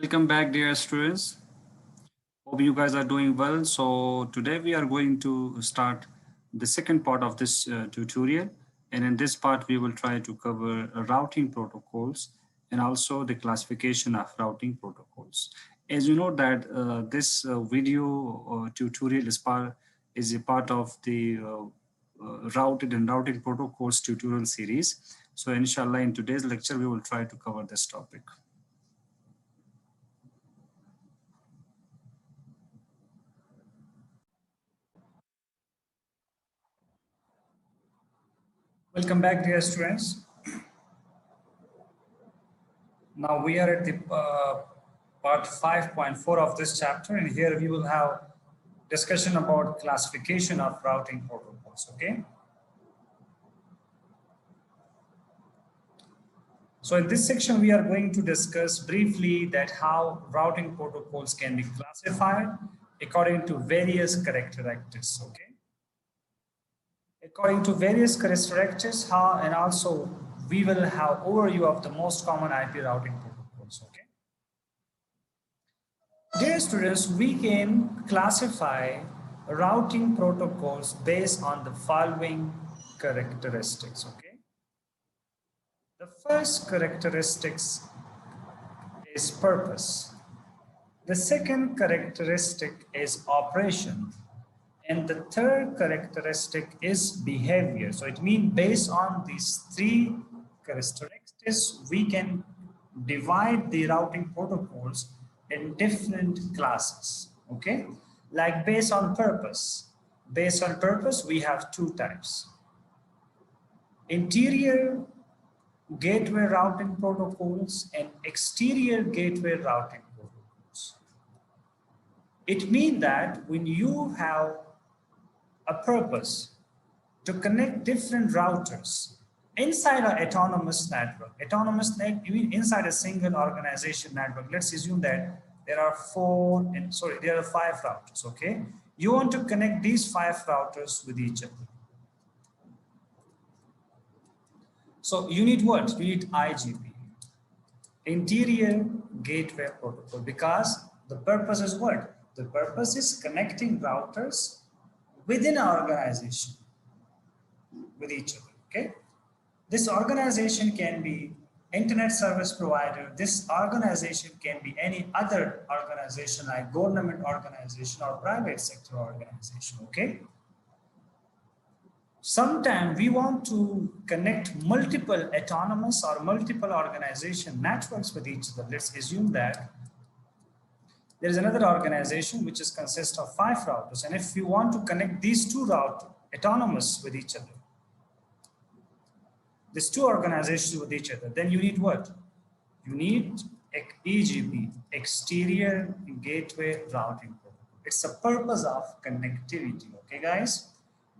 Welcome back, dear students. Hope you guys are doing well. So today we are going to start the second part of this tutorial. And in this part, we will try to cover routing protocols and also the classification of routing protocols. As you know that this video tutorial is a part of the routed and routing protocols tutorial series. So inshallah, in today's lecture, we will try to cover this topic. Welcome back, dear students. Now we are at the part 5.4 of this chapter, and here we will have discussion about classification of routing protocols. Okay. So in this section, we are going to discuss briefly that how routing protocols can be classified according to various characteristics. Okay. According to various characteristics, how and also we will have overview of the most common IP routing protocols. Okay. Dear students, we can classify routing protocols based on the following characteristics. Okay. The first characteristics is purpose. The second characteristic is operation. And the third characteristic is behavior. So it means based on these three characteristics, we can divide the routing protocols in different classes. Okay, like based on purpose. Based on purpose, we have two types: interior gateway routing protocols and exterior gateway routing protocols. It means that when you have a purpose to connect different routers inside an autonomous network. Autonomous network, you mean inside a single organization network. Let's assume that there are there are 5 routers. Okay, you want to connect these 5 routers with each other. So you need what? You need IGP, interior gateway protocol, because the purpose is what? The purpose is connecting routers within an organization with each other. Okay, this organization can be internet service provider. This organization can be any other organization like government organization or private sector organization. Okay, sometimes we want to connect multiple autonomous or multiple organization networks with each other. Let's assume that there is another organization which is consists of 5 routers, and if you want to connect these 2 routers autonomous with each other, these 2 organizations with each other, then you need what? You need EGP, exterior gateway routing protocol. It's the purpose of connectivity. Okay, guys,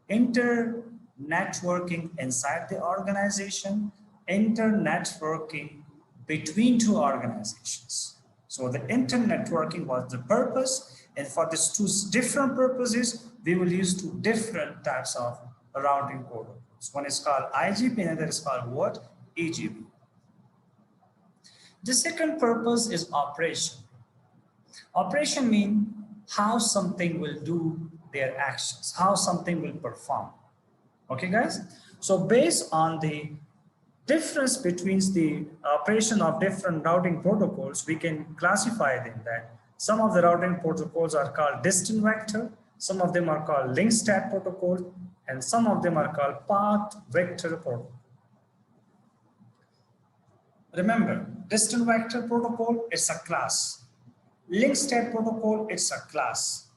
inter-networking inside the organization, inter-networking between 2 organizations. So the inter-networking was the purpose, and for these 2 different purposes, we will use 2 different types of routing protocols. One is called IGP, and another is called what? EGP. The second purpose is operation. Operation means how something will do their actions, how something will perform. Okay, guys? So based on the difference between the operation of different routing protocols, we can classify them that some of the routing protocols are called distance vector, some of them are called link state protocol, and some of them are called path vector protocol. Remember, distance vector protocol, it's a class. Link state protocol, it's a class.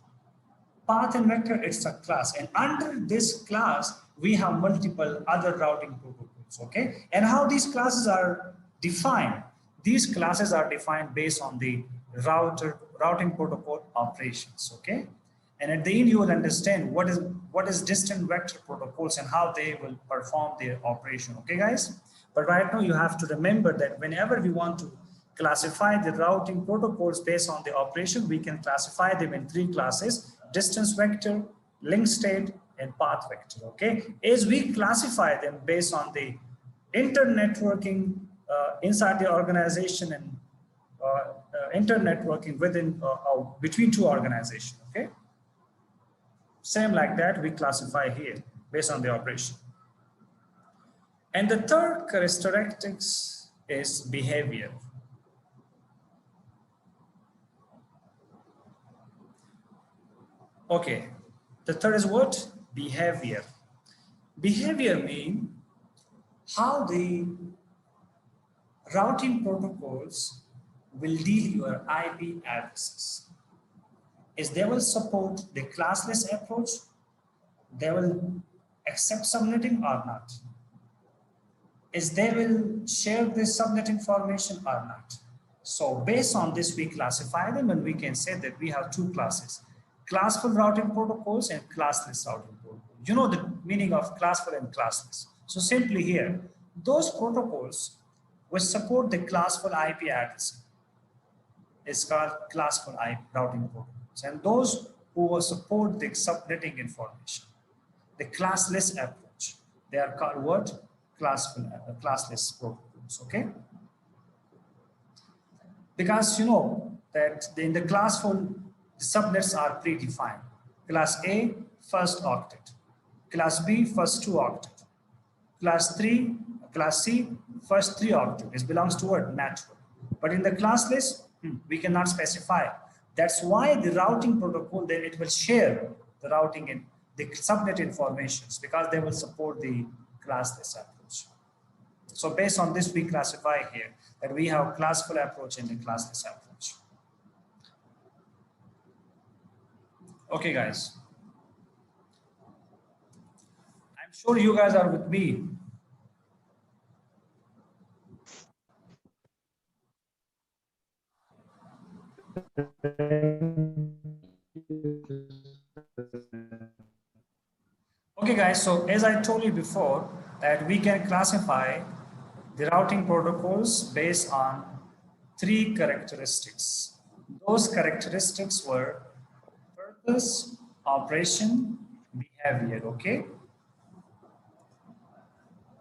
Path and vector, it's a class. And under this class, we have multiple other routing protocols. Okay, and how these classes are defined? These classes are defined based on the routing protocol operations. Okay, and at the end you will understand what is distant vector protocols and how they will perform their operation. Okay, guys, but right now you have to remember that whenever we want to classify the routing protocols based on the operation, we can classify them in 3 classes: distance vector, link state, and path vector. Okay, as we classify them based on the inter-networking inside the organization and inter-networking within between two organizations. Okay, same like that we classify here based on the operation. And the third characteristics is behavior. Okay, the third is what? Behavior. Behavior means how the routing protocols will deal your IP addresses. Is they will support the classless approach, they will accept subnetting or not. Is they will share this subnet information or not. So based on this, we classify them and we can say that we have two classes, classful routing protocols and classless routing protocols. You know the meaning of classful and classless. So simply here, those protocols which support the classful IP address is called classful IP routing protocols. And those who will support the subnetting information, the classless approach, they are called what? Classless protocols, okay? Because you know that in the classful, the subnets are predefined. Class A, first octet. Class B, first 2 octet. Class C, first 3 octet. It belongs to what? Natural. But in the classless, we cannot specify. That's why the routing protocol, then it will share the routing in the subnet informations because they will support the classless approach. So based on this, we classify here that we have classful approach and the classless approach. Okay, guys. I'm sure you guys are with me. Okay, guys, so as I told you before, that we can classify the routing protocols based on 3 characteristics. Those characteristics were purpose, operation, behavior, okay?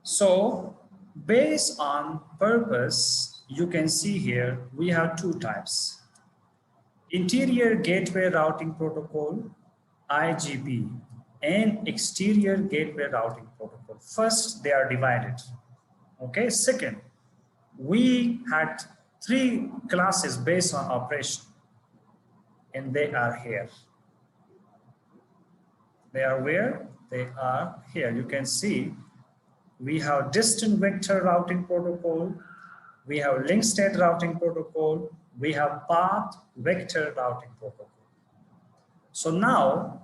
So based on purpose, you can see here, we have 2 types. Interior Gateway Routing Protocol, IGP, and Exterior Gateway Routing Protocol. First, they are divided. Okay, second, we had 3 classes based on operation, and they are here. They are where? They are here. You can see we have distant vector routing protocol, we have link state routing protocol, we have path vector routing protocol. So now,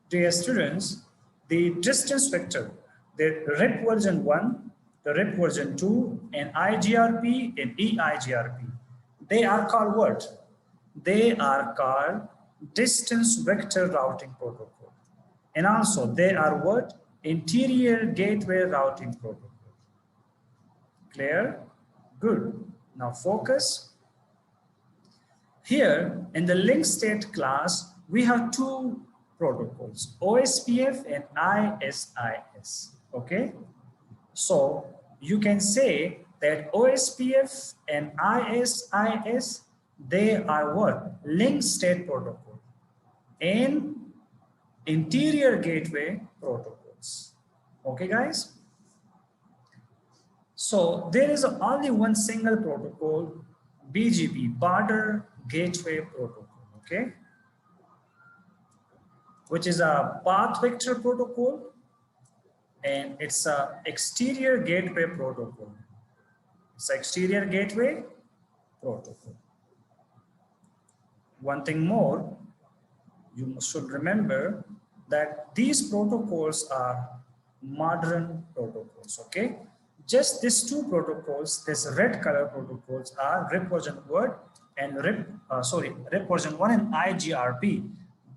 dear students, the distance vector, the RIP version 1, the RIP version 2, and IGRP and EIGRP, they are called what? They are called distance vector routing protocol. And also they are what? Interior gateway routing protocol. Clear? Good. Now focus. Here in the link state class, we have 2 protocols, OSPF and ISIS. Okay? So you can say that OSPF and ISIS, they are what? Link state protocol and interior gateway protocols. Okay, guys? So there is only one single protocol, BGP, Border Gateway Protocol, okay? Which is a path vector protocol, and it's a exterior gateway protocol. It's exterior gateway protocol. One thing more, you should remember that these protocols are modern protocols, okay? Just these 2 protocols, this red color protocols are RIP version 1 and RIP version 1 and IGRP.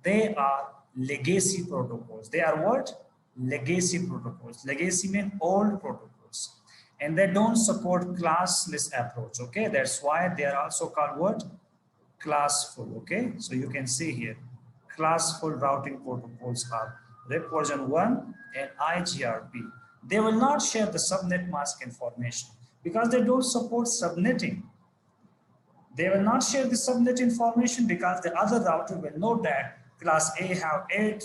They are legacy protocols. They are what? Legacy protocols. Legacy means old protocols. And they don't support classless approach, okay? That's why they are also called what? Classful, okay? So you can see here, classful routing protocols are RIP version 1 and IGRP. They will not share the subnet mask information because they don't support subnetting. They will not share the subnet information because the other router will know that class A have 8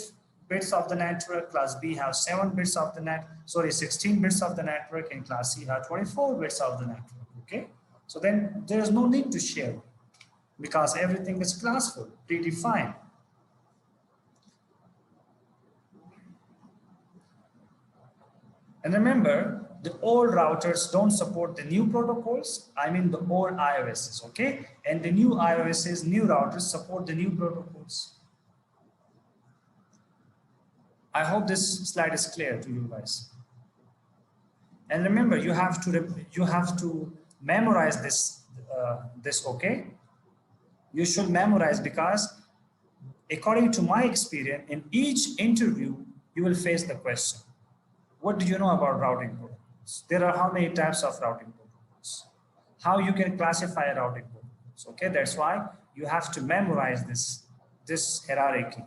bits of the network, class B have 7 bits of the 16 bits of the network, and class C have 24 bits of the network, okay? So then there is no need to share because everything is classful, predefined. And remember, the old routers don't support the new protocols. I mean the old iOSs, okay? And the new iOSs, new routers support the new protocols. I hope this slide is clear to you guys. And remember, you have to memorize this, okay? You should memorize because according to my experience, in each interview, you will face the question. What do you know about routing protocols? There are how many types of routing protocols? How you can classify routing protocols? Okay, that's why you have to memorize this hierarchy.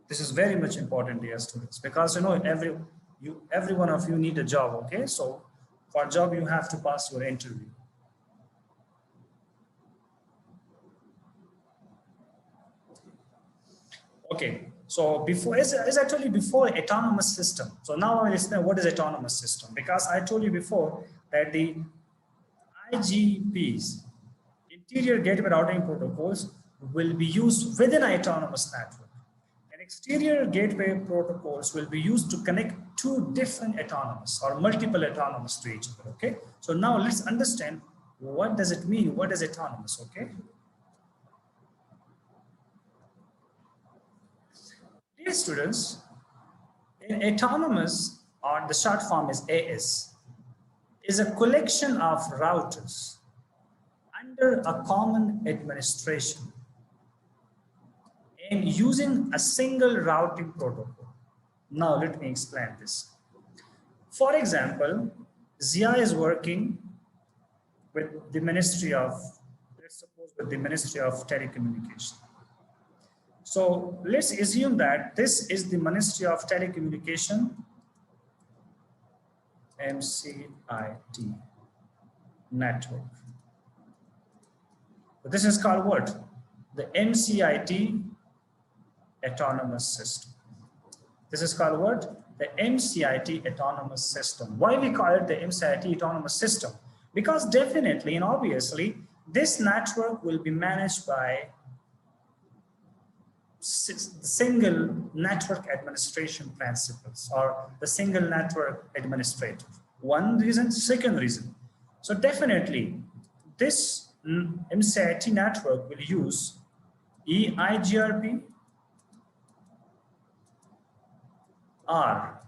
This is very much important, dear students, because you know every one of you need a job. Okay, so for a job you have to pass your interview. Okay, so before is actually before autonomous system. So now I will explain what is autonomous system, because I told you before that the IGPs, interior gateway routing protocols, will be used within an autonomous network. And exterior gateway protocols will be used to connect two different autonomous or multiple autonomous to each other. Okay, so now let's understand what does it mean, what is autonomous. Okay. Dear students, in autonomous, or the short form is AS, is a collection of routers under a common administration and using a single routing protocol. Now let me explain this. For example, Zia is working with the Ministry of, let's suppose with the Ministry of Telecommunication. So let's assume that this is the Ministry of Telecommunication, MCIT network. So this is called what? The MCIT autonomous system. This is called what? The MCIT autonomous system. Why we call it the MCIT autonomous system? Because definitely and obviously, this network will be managed by single network administration principles or the single network administrator. One reason, second reason. So definitely this MCIT network will use EIGRP or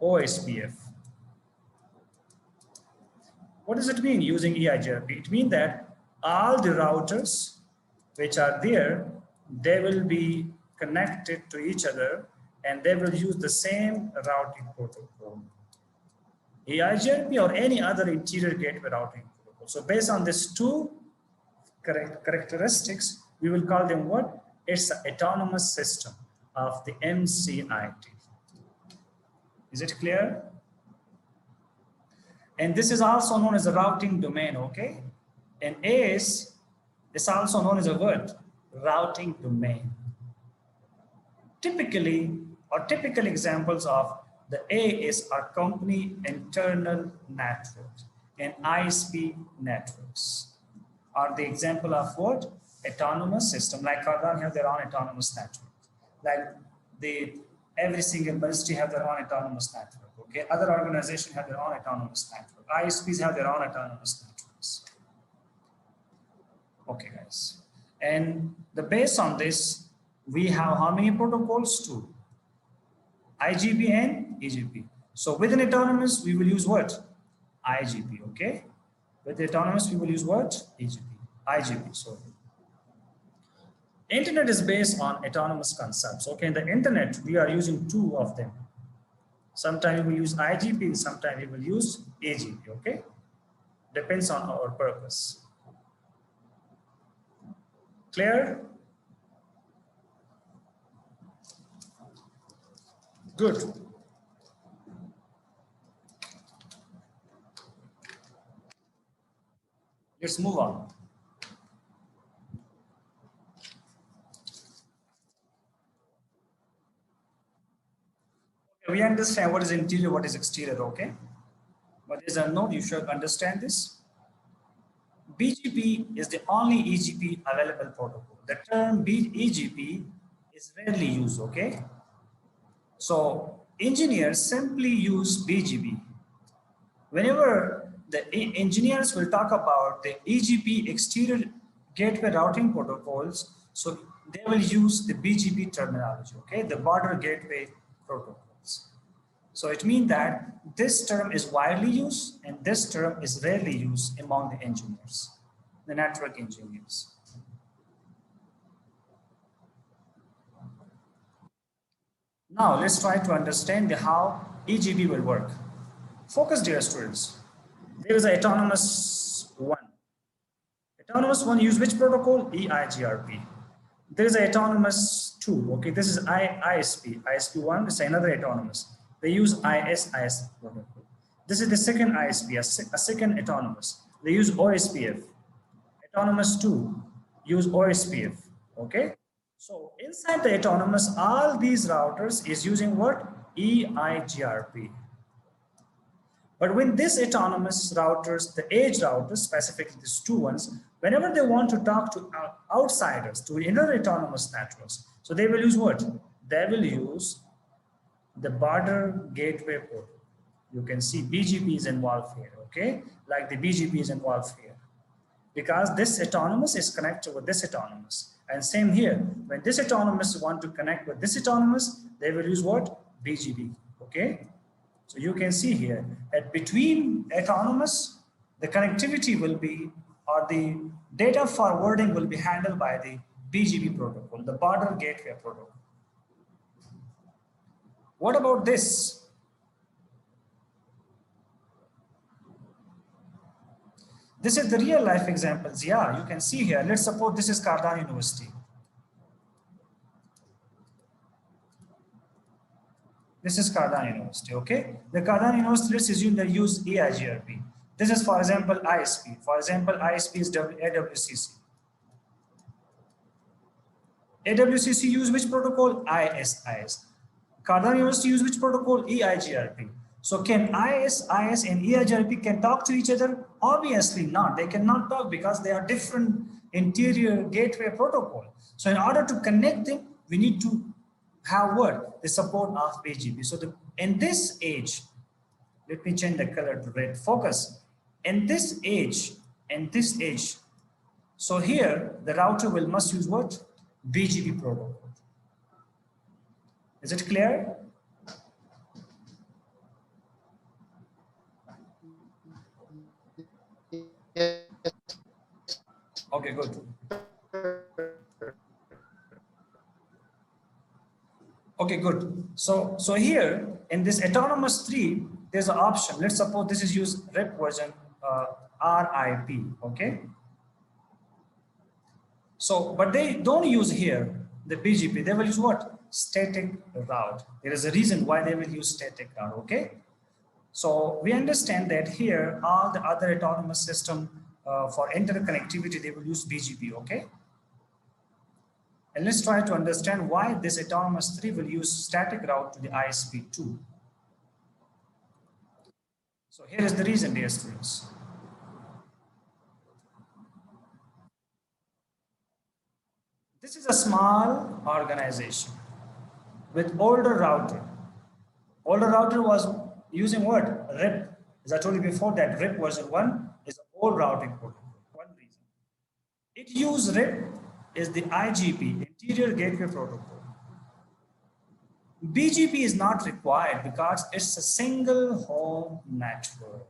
OSPF. What does it mean using EIGRP? It means that all the routers which are there, they will be connected to each other and they will use the same routing protocol. EIGRP or any other interior gateway routing protocol. So based on these two characteristics, we will call them what? It's an autonomous system of the MCIT. Is it clear? And this is also known as a routing domain, okay? And AS is also known as a word, routing domain. Typically, or typical examples of the AS are company internal networks and ISP networks are the example of what? Autonomous system. Like Cardano have their own autonomous network. Like every single ministry have their own autonomous network. Okay, other organizations have their own autonomous network. ISPs have their own autonomous networks. Okay, guys. And based on this, we have how many protocols? Two. IGP and EGP. So within autonomous, we will use what? IGP, okay? With autonomous, we will use what? IGP, sorry. Internet is based on autonomous concepts, okay? In the internet, we are using two of them. Sometimes we will use IGP, sometimes we will use AGP, okay? Depends on our purpose. Clear? Good. Let's move on. We understand what is interior, what is exterior, okay? But as a note, you should understand this. BGP is the only EGP available protocol. The term EGP is rarely used, okay? So engineers simply use BGP. Whenever the engineers will talk about the EGP exterior gateway routing protocols, so they will use the BGP terminology, okay? The border gateway protocols. So it means that this term is widely used and this term is rarely used among the engineers, the network engineers. Now let's try to understand how EGP will work. Focus, dear students. There is an autonomous one. Autonomous one use which protocol? EIGRP. There is an autonomous two. Okay, this is ISP. ISP1 is another autonomous. They use IS protocol. This is the second ISP, a second autonomous. They use OSPF. Autonomous 2 use OSPF. Okay. So inside the autonomous, all these routers is using what? EIGRP. But when this autonomous routers, the edge routers, specifically these two ones, whenever they want to talk to outsiders, to inner autonomous networks, so they will use what? They will use the border gateway port. You can see BGP is involved here, okay? Like the BGP is involved here. Because this autonomous is connected with this autonomous. And same here, when this autonomous want to connect with this autonomous, they will use what? BGP, okay? So you can see here that between autonomous, the connectivity will be, or the data forwarding will be handled by the BGP protocol, the border gateway protocol. What about this? This is the real life examples. Yeah, you can see here. Let's suppose this is Cardan University. This is Cardan University, okay? The Cardan University, let's assume they use EIGRP. This is, for example, ISP. For example, ISP is AWCC. AWCC use which protocol? ISIS. Cardan University use which protocol? EIGRP. So can ISIS and EIGRP can talk to each other? Obviously not. They cannot talk because they are different interior gateway protocol. So in order to connect them, we need to have what? The support of BGP. So in this age, let me change the color to red. Focus. In this age, so here the router must use what? BGP protocol. Is it clear? Okay, good. Okay, good. So here in this autonomous 3, there's an option. Let's suppose this is used RIP version RIP. Okay. So, but they don't use here the BGP. They will use what? Static route. There is a reason why they will use static route. Okay. So we understand that here all the other autonomous system for interconnectivity, they will use BGP. Okay. And let's try to understand why this autonomous 3 will use static route to the ISP2. So here is the reason, dear students. This is a small organization with older router. Older router was using what? RIP. As I told you before, that RIP version 1 is an old routing protocol. One reason. It used RIP is the IGP, Interior Gateway Protocol. BGP is not required because it's a single home network.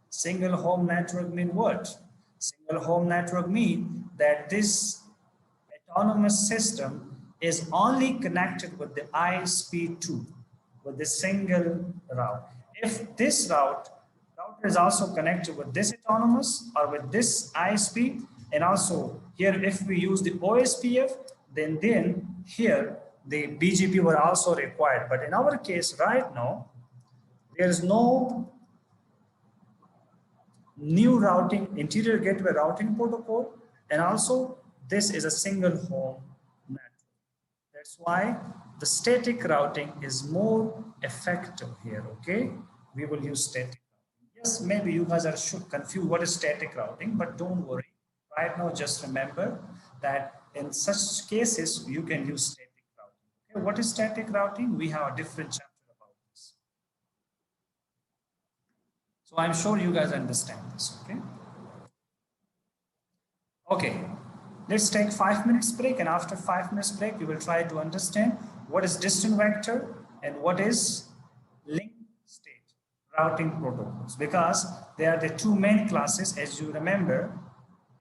Single home network mean what? Single home network mean that this autonomous system is only connected with the ISP2, with the single route. If this router is also connected with this autonomous or with this ISP, and also here if we use the OSPF, then here the BGP were also required. But in our case right now, there is no new routing, interior gateway routing protocol, and also this is a single home network. That's why the static routing is more effective here, okay? We will use static routing. Yes, maybe you guys are confused what is static routing, but don't worry. Right now, just remember that in such cases, you can use static routing. Okay? What is static routing? We have a different chapter about this. So I'm sure you guys understand this, okay? Okay, let's take 5 minutes break, and after 5 minutes break, we will try to understand what is distance vector and what is link state routing protocols, because they are the two main classes, as you remember.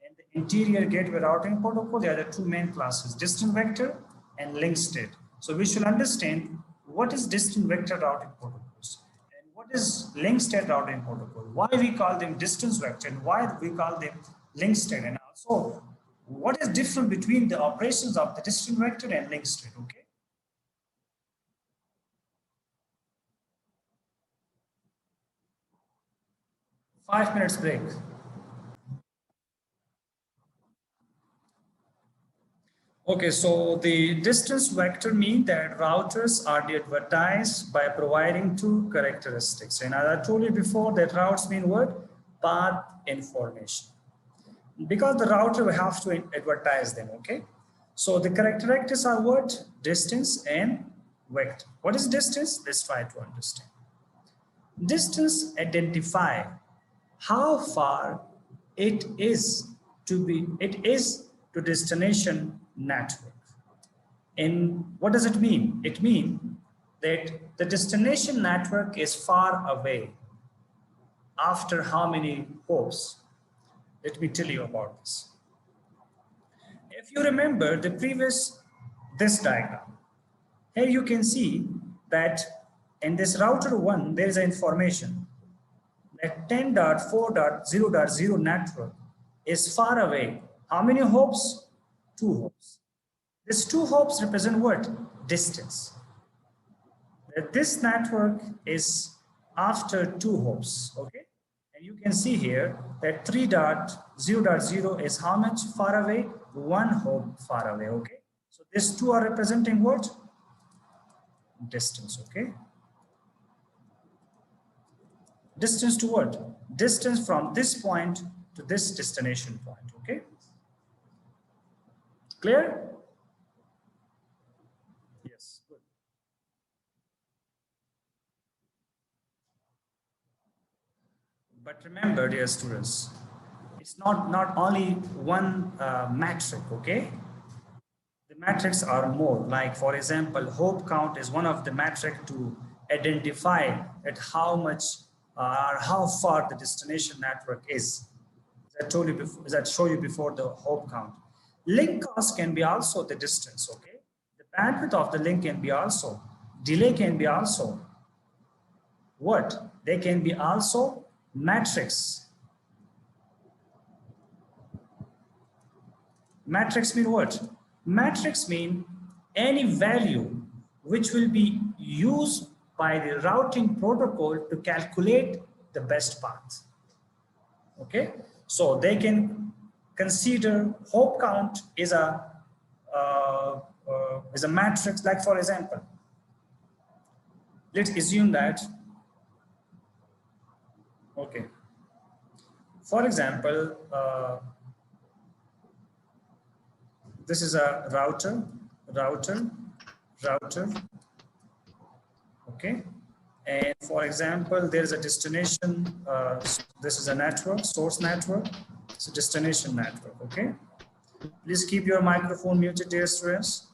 In the interior gateway routing protocol, there are the two main classes, distance vector and link state. So we should understand what is distance vector routing protocols and what is link state routing protocol, why we call them distance vector and why we call them link state, and also what is different between the operations of the distance vector and link state, okay? Five minutes break. Okay, so the distance vector means that routers are advertised by providing two characteristics. And as I told you before, that routes mean what? Path information. Because the router will have to advertise them, okay? So the characteristics are what? Distance and vector. What is distance? Let's try to understand. Distance identify how far it is to destination network. And what does it mean? It means that the destination network is far away after how many hops? Let me tell you about this. If you remember this diagram, here you can see that in this router 1, there is an information that 10.4.0.0 network is far away. How many hops? 2 hops. These 2 hops represent what? Distance. This network is after 2 hops, okay? And you can see here that 3.0.0 is how much far away? 1 hop far away, okay? So these 2 are representing what? Distance, okay? Distance to what? Distance from this point to this destination point, okay? Clear? Yes, good. But remember, dear students, it's not only one metric, okay? The metrics are more, like for example, hop count is one of the metrics to identify at how much or how far the destination network is. As I told you before, as I showed you before, the hop count. Link cost can be also the distance, okay? The bandwidth of the link can be also, delay can be also what? They can be also metrics. Metrics mean what? Metrics mean any value which will be used by the routing protocol to calculate the best path. Okay, so they can consider hop count is a matrix. Like for example, let's assume that. Okay, for example, this is a router. Okay, and for example, there is a destination. This is a network, source network. It's a destination network. Okay, please keep your microphone muted, dear students.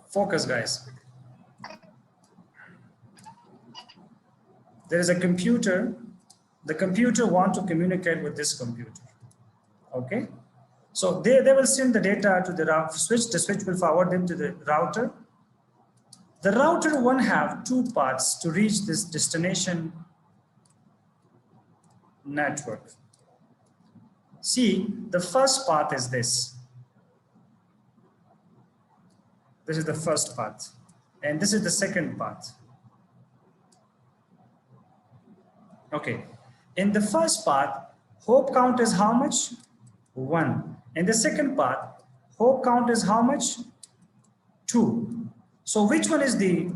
Focus, guys. There is a computer. The computer wants to communicate with this computer. Okay, so they will send the data to the switch. The switch will forward them to the router. The router one have 2 paths to reach this destination network. See, the first path is this. This is the first path. And this is the second path. Okay. In the first path, hope count is how much? 1. In the second path, hope count is how much? 2. So which one is the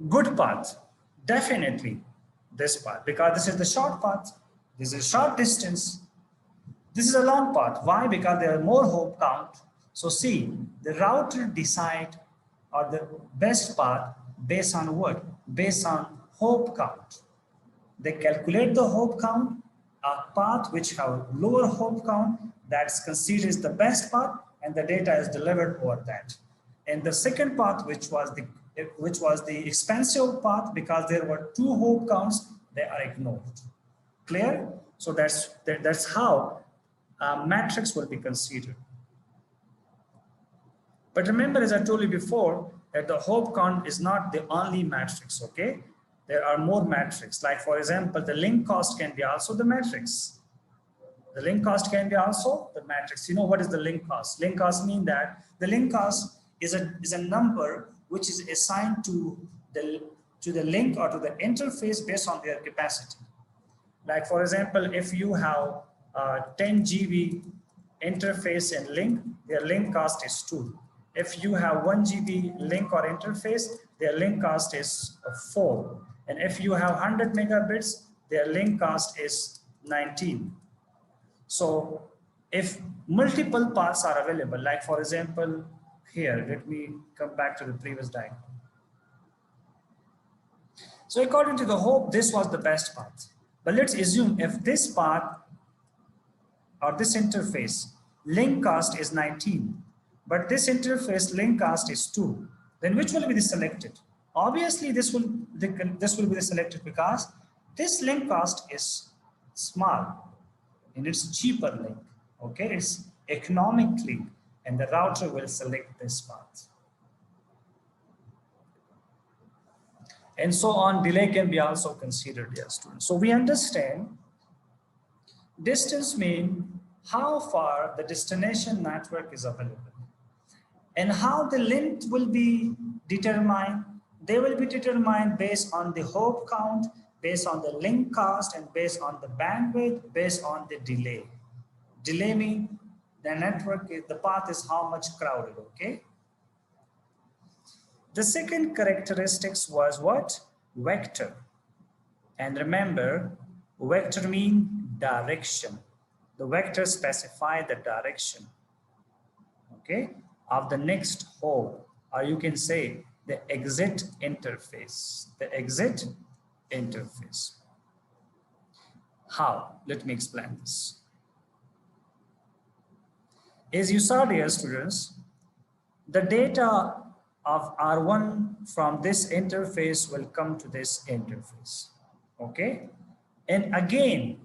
good path? Definitely this path, because this is the short path. This is short distance. This is a long path. Why? Because there are more hope count. So see, the router decide or the best path based on what? Based on hope count. They calculate the hope count. A path which have lower hope count, that's considered as the best path, and the data is delivered over that. And the second path, which was the expensive path, because there were 2 hope counts, they are ignored. Clear? So that's how a matrix will be considered. But remember, as I told you before, that the hope count is not the only matrix, okay? There are more matrices. Like for example, the link cost can be also the matrix. The link cost can be also the matrix. You know what is the link cost? Link cost means that the link cost is a number which is assigned to the link or to the interface based on their capacity. Like for example, if you have 10 GB interface and link, their link cost is 2. If you have 1 GB link or interface, their link cost is 4. And if you have 100 megabits, their link cost is 19. So if multiple paths are available, like for example, here, let me come back to the previous diagram. So according to the hope, this was the best path. But let's assume if this path or this interface link cost is 19, but this interface link cost is 2, then which will be the selected? Obviously, this will be the selected because this link cost is small and it's cheaper link. Okay, it's economic link, and the router will select this path. And so on, delay can be also considered, dear students. So we understand distance means how far the destination network is available. And how the length will be determined. They will be determined based on the hope count, based on the link cost, and based on the bandwidth, based on the delay. Delay means the network, the path is how much crowded, okay? The second characteristics was what? Vector. And remember, vector means direction. The vector specify the direction, okay, of the next hop, or you can say the exit interface. The exit interface. How? Let me explain this. As you saw, dear students, the data of R1 from this interface will come to this interface, okay? And again,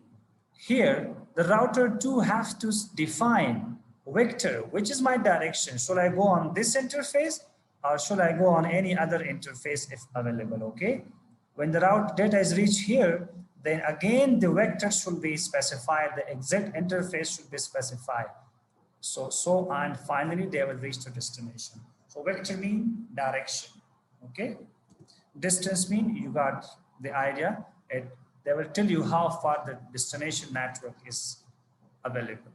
here, the router 2 has to define vector, which is my direction. Should I go on this interface or should I go on any other interface if available, okay? When the route data is reached here, then again, the vector should be specified, the exit interface should be specified. So and finally, they will reach the destination. So vector mean direction, okay? Distance mean you got the idea. They will tell you how far the destination network is available.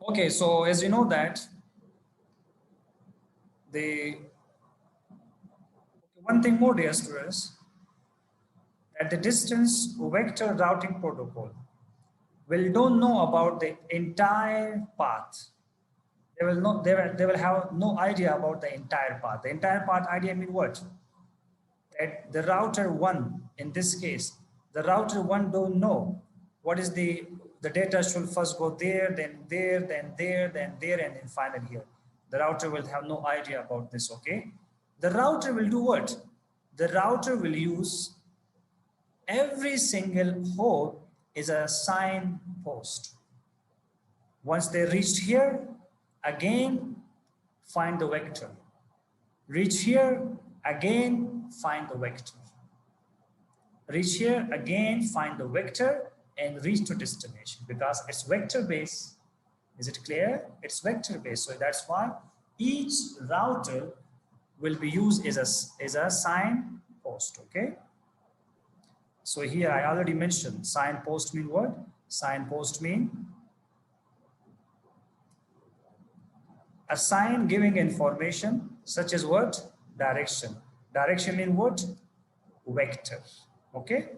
Okay, so as you know that one thing more, dear students, that the distance vector routing protocol don't know about the entire path. They will have no idea about the entire path. The entire path idea means what? That the router 1, in this case, the router 1 don't know what is the data should first go there, then there, then there, then there, and then finally here. The router will have no idea about this, okay? The router will do what? The router will use every single hole is a signpost. Once they reached here, again, find the vector. Reach here, again, find the vector. Reach here, again, find the vector, and reach to destination because it's vector based. Is it clear? It's vector based. So that's why each router will be used as a signpost. Okay. So here I already mentioned signpost mean what? Signpost mean a sign giving information such as what? Direction. Direction mean what? Vector. Okay.